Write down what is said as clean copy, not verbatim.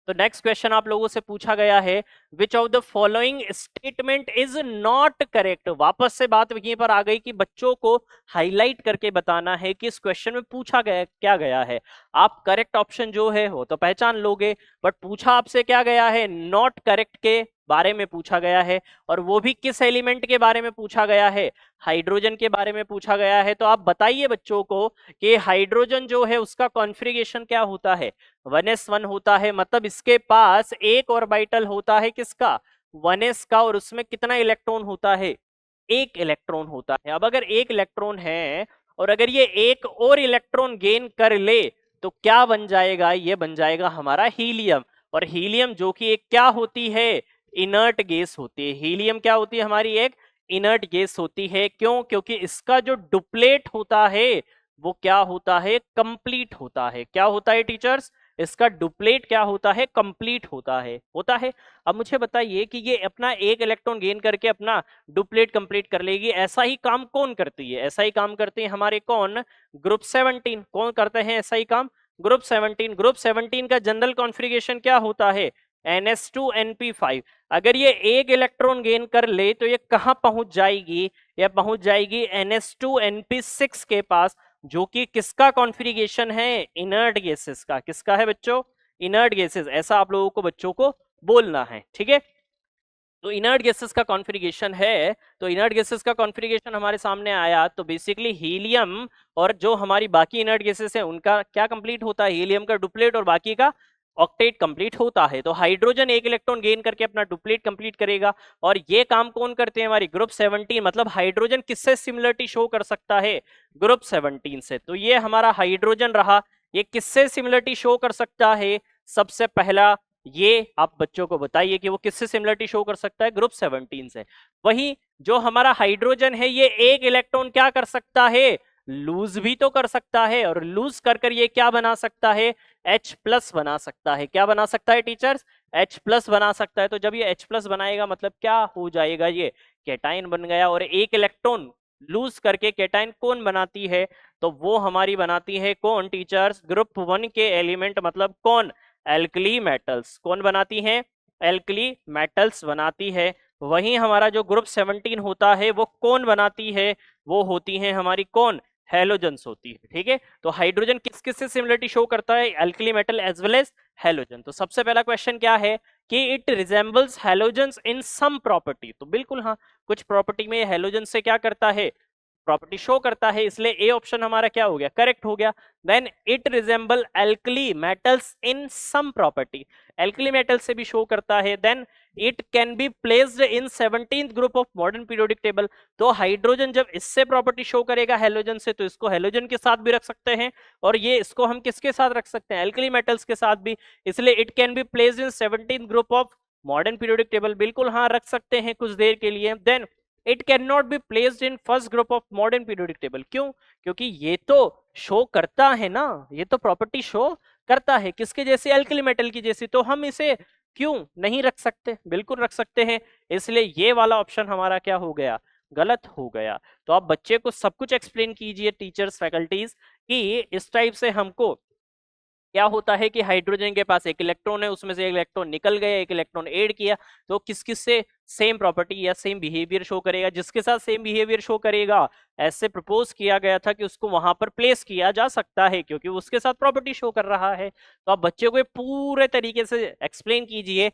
तो next question आप लोगों से पूछा गया है, which of the following statement is not correct. वापस से बात वहीं पर आ गई कि बच्चों को हाईलाइट करके बताना है कि इस क्वेश्चन में पूछा गया क्या गया है। आप करेक्ट ऑप्शन जो है वो तो पहचान लोगे, बट पूछा आपसे क्या गया है, नॉट करेक्ट के बारे में पूछा गया है, और वो भी किस एलिमेंट के बारे में पूछा गया है, हाइड्रोजन के बारे में पूछा गया है। तो आप बताइए बच्चों को कि हाइड्रोजन जो है उसका कॉन्फ़िगरेशन क्या होता है, 1s1 होता है, मतलब इसके पास एक ऑर्बिटल होता है किसका, 1s का, और उसमें कितना इलेक्ट्रॉन होता है, एक इलेक्ट्रॉन होता है। अब अगर एक इलेक्ट्रॉन है और अगर ये एक और इलेक्ट्रॉन गेन कर ले तो क्या बन जाएगा, ये बन जाएगा हमारा हीलियम। और हीलियम जो कि एक क्या होती है, इनर्ट गैस होती है। हीलियम क्या होती है हमारी, एक इनर्ट गैस होती है। क्यों, क्योंकि इसका जो डुप्लेट होता है वो क्या होता है, कंप्लीट होता है। क्या होता है टीचर्स, इसका डुप्लेट क्या होता है, कंप्लीट होता है। अब मुझे बताइए कि ये अपना एक इलेक्ट्रॉन गेन करके अपना डुप्लेट कंप्लीट कर लेगी, ऐसा ही काम कौन करती है, ऐसा ही काम करते हैं हमारे कौन, ग्रुप 17। कौन करते हैं ऐसा ही काम, ग्रुप 17। ग्रुप 17 का जनरल कॉन्फ़िगरेशन क्या होता है, NS2NP5। अगर ये एक इलेक्ट्रॉन गेन कर ले तो ये कहां पहुंच जाएगी, ये पहुंच जाएगी NS2NP6 के पास, जो कि किसका कॉन्फ़िगरेशन है, इनर्ट गैसेस का। किसका है बच्चों, इनर्ट गैसेस। ऐसा आप लोगों को बच्चों को बोलना है, ठीक है। तो इनर्ट गैसेस का कॉन्फ़िगरेशन है, तो इनर्ट गैसेस का कॉन्फ़िगरेशन हमारे सामने आया तो बेसिकली हीलियम और जो हमारी बाकी इनर्ट गैसेस है उनका क्या कंप्लीट होता है, हीलियम का डुप्लेट और बाकी का ऑक्टेट कंप्लीट होता है। तो हाइड्रोजन एक इलेक्ट्रॉन गेन करके अपना डुप्लेट कंप्लीट करेगा, और ये काम कौन करते हैं, हमारी ग्रुप 17। मतलब हाइड्रोजन किससे सिमिलरिटी शो कर सकता है, ग्रुप 17 से। तो ये हमारा हाइड्रोजन रहा, ये किससे सिमिलरिटी शो कर सकता है, सबसे पहला ये आप बच्चों को बताइए कि वो किससे सिमिलरिटी शो कर सकता है, ग्रुप 17 से। वही जो हमारा हाइड्रोजन है ये एक इलेक्ट्रॉन क्या कर सकता है, लूज भी तो कर सकता है, और लूज कर ये क्या बना सकता है, H+ बना सकता है। क्या बना सकता है टीचर्स, H+ बना सकता है। तो जब ये H+ बनाएगा मतलब क्या हो जाएगा, ये कैटाइन बन गया। और एक इलेक्ट्रॉन लूज करके कैटाइन कौन बनाती है, तो वो हमारी बनाती है कौन टीचर्स, ग्रुप 1 के एलिमेंट, मतलब कौन, एल्कली मेटल्स। कौन बनाती हैं, एल्कली मेटल्स बनाती है। वहीं हमारा जो ग्रुप 17 होता है वो कौन बनाती है, वो होती है हमारी कौन, हेलोजन्स होती है, ठीक है। तो हाइड्रोजन किस किस से सिमिलरिटी शो करता है, alkali metal as well as halogen. तो सबसे पहला क्वेश्चन क्या है कि it resembles halogens in some property. तो बिल्कुल हाँ, कुछ प्रॉपर्टी में हेलोजन से क्या करता है, प्रॉपर्टी शो करता है, इसलिए ए ऑप्शन हमारा क्या हो गया, करेक्ट हो गया। Then it resemble alkali metals in some property, alkali metal से भी शो करता है। Then it can be placed in 17th group of modern periodic table. तो हाइड्रोजन जब इससे प्रॉपर्टी शो करेगा हेलोजन से, तो इसको हेलोजन के साथ भी रख सकते हैं, और ये इसको हम किसके साथ रख सकते हैं, एल्कली मेटल्स के साथ भी। इसलिए it can be placed in 17th group of modern periodic table, बिल्कुल हाँ रख सकते हैं कुछ देर के लिए। Then it can not be placed in first group of modern periodic table. क्यों, क्योंकि ये तो शो करता है ना, ये तो प्रॉपर्टी शो करता है किसके जैसे, एल्कली मेटल की जैसी। तो हम इसे क्यों नहीं रख सकते, बिल्कुल रख सकते हैं। इसलिए ये वाला ऑप्शन हमारा क्या हो गया, गलत हो गया। तो आप बच्चे को सब कुछ एक्सप्लेन कीजिए, टीचर्स फैकल्टीज, कि इस टाइप से हमको क्या होता है कि हाइड्रोजन के पास एक इलेक्ट्रॉन है, उसमें से एक इलेक्ट्रॉन निकल गया, एक इलेक्ट्रॉन ऐड किया, तो किस किस से सेम प्रॉपर्टी या सेम बिहेवियर शो करेगा, जिसके साथ सेम बिहेवियर शो करेगा ऐसे प्रपोज किया गया था कि उसको वहां पर प्लेस किया जा सकता है, क्योंकि उसके साथ प्रॉपर्टी शो कर रहा है। तो आप बच्चे को पूरे तरीके से एक्सप्लेन कीजिए